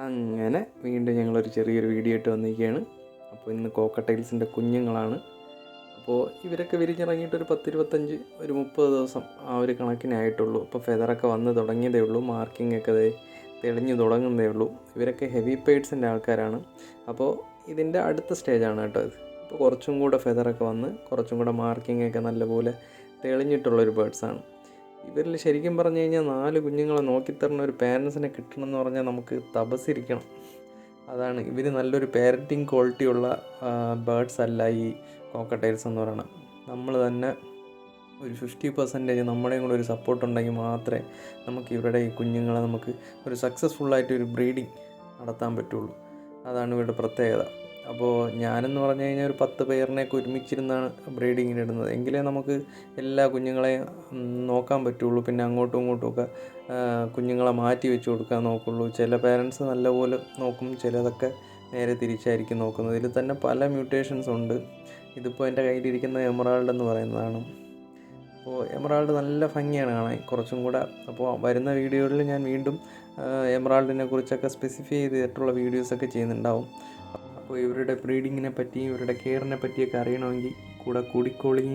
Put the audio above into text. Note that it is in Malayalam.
അങ്ങനെ വീണ്ടും ഞങ്ങളൊരു ചെറിയൊരു വീഡിയോ ഇട്ട് വന്നിരിക്കുകയാണ്. അപ്പോൾ ഇന്ന് കോക്കട്ടൈൽസിൻ്റെ കുഞ്ഞുങ്ങളാണ്. അപ്പോൾ ഇവരൊക്കെ വിരിഞ്ഞിറങ്ങിയിട്ട് ഒരു 10-25 ഒരു 30 ദിവസം ആ ഒരു കണക്കിനായിട്ടുള്ളൂ. അപ്പോൾ ഫെദറൊക്കെ വന്ന് തുടങ്ങിയതേ ഉള്ളൂ. മാർക്കിംഗ് ഒക്കെ തെളിഞ്ഞു തുടങ്ങുന്നതേ ഉള്ളൂ. ഇവരൊക്കെ ഹെവി പെയ്ഡ്സിൻ്റെ ആൾക്കാരാണ്. അപ്പോൾ ഇതിൻ്റെ അടുത്ത സ്റ്റേജാണ് കേട്ടോ ഇത്. ഇപ്പോൾ കുറച്ചും കൂടെ ഫെദറൊക്കെ വന്ന് കുറച്ചും കൂടെ മാർക്കിംഗ് ഒക്കെ നല്ലപോലെ തെളിഞ്ഞിട്ടുള്ളൊരു ബേഡ്സാണ്. ഇവരിൽ ശരിക്കും പറഞ്ഞു കഴിഞ്ഞാൽ 4 കുഞ്ഞുങ്ങളെ നോക്കിത്തരുന്ന ഒരു പാരൻസിനെ കിട്ടണമെന്ന് പറഞ്ഞാൽ നമുക്ക് തപസ്സിരിക്കണം. അതാണ് ഇവർ നല്ലൊരു പാരൻറ്റിങ് ക്വാളിറ്റി ഉള്ള ബേഡ്സ് അല്ല ഈ കോക്കട്ടൈൽസ് എന്ന് പറയണം. നമ്മൾ തന്നെ ഒരു 50% നമ്മുടെയും കൂടെ ഒരു സപ്പോർട്ട് ഉണ്ടെങ്കിൽ മാത്രമേ നമുക്ക് ഇവരുടെ ഈ കുഞ്ഞുങ്ങളെ നമുക്ക് ഒരു സക്സസ്ഫുള്ളായിട്ട് ഒരു ബ്രീഡിങ് നടത്താൻ പറ്റുള്ളൂ. അതാണ് ഇവരുടെ പ്രത്യേകത. അപ്പോൾ ഞാനെന്ന് പറഞ്ഞു കഴിഞ്ഞാൽ ഒരു 10 പേരിനെയൊക്കെ ഒരുമിച്ചിരുന്നാണ് ബ്രീഡിങ്ങിന് ഇടുന്നത്. എങ്കിലേ നമുക്ക് എല്ലാ കുഞ്ഞുങ്ങളെയും നോക്കാൻ പറ്റുള്ളൂ. പിന്നെ അങ്ങോട്ടും ഇങ്ങോട്ടുമൊക്കെ കുഞ്ഞുങ്ങളെ മാറ്റി വെച്ച് കൊടുക്കാൻ നോക്കുള്ളൂ. ചില പേരൻസ് നല്ലപോലെ നോക്കും, ചിലതൊക്കെ നേരെ തിരിച്ചായിരിക്കും നോക്കുന്നത്. ഇതിൽ തന്നെ പല മ്യൂട്ടേഷൻസ് ഉണ്ട്. ഇതിപ്പോൾ എൻ്റെ കയ്യിലിരിക്കുന്ന എമറാൾഡ് എന്ന് പറയുന്നതാണ്. അപ്പോൾ എമറാൾഡ് നല്ല ഭംഗിയാണ് കാണാൻ കുറച്ചും കൂടെ. അപ്പോൾ വരുന്ന വീഡിയോകളിൽ ഞാൻ വീണ്ടും എമറാൾഡിനെ കുറിച്ചൊക്കെ സ്പെസിഫൈ ചെയ്തിട്ടുള്ള വീഡിയോസൊക്കെ ചെയ്യുന്നുണ്ടാവും. അപ്പോൾ ഇവരുടെ ബ്രീഡിങ്ങിനെ പറ്റിയും ഇവരുടെ കെയറിനെ പറ്റിയൊക്കെ അറിയണമെങ്കിൽ കൂടെ കൂടിക്കോളീൻ.